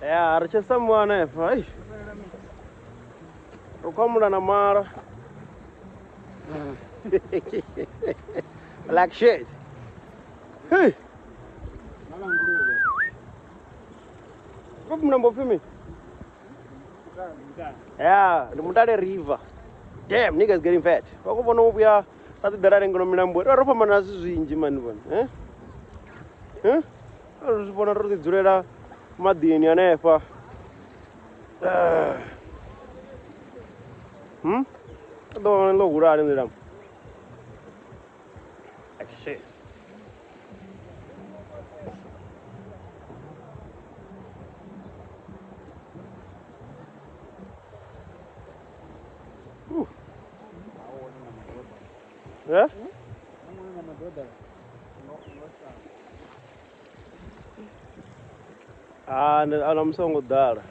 Yeah, I just someone if I come on a mar like shit. Hey, what number for me? Yeah, the Mutele River. Damn, niggas getting fat. What go on we are at the running on number. Or from an in man. Eh? Huh? I was one of the Zureda Madin Yanefa. I don't know what I'm doing. Like shit. Yeah? And I'm so good there.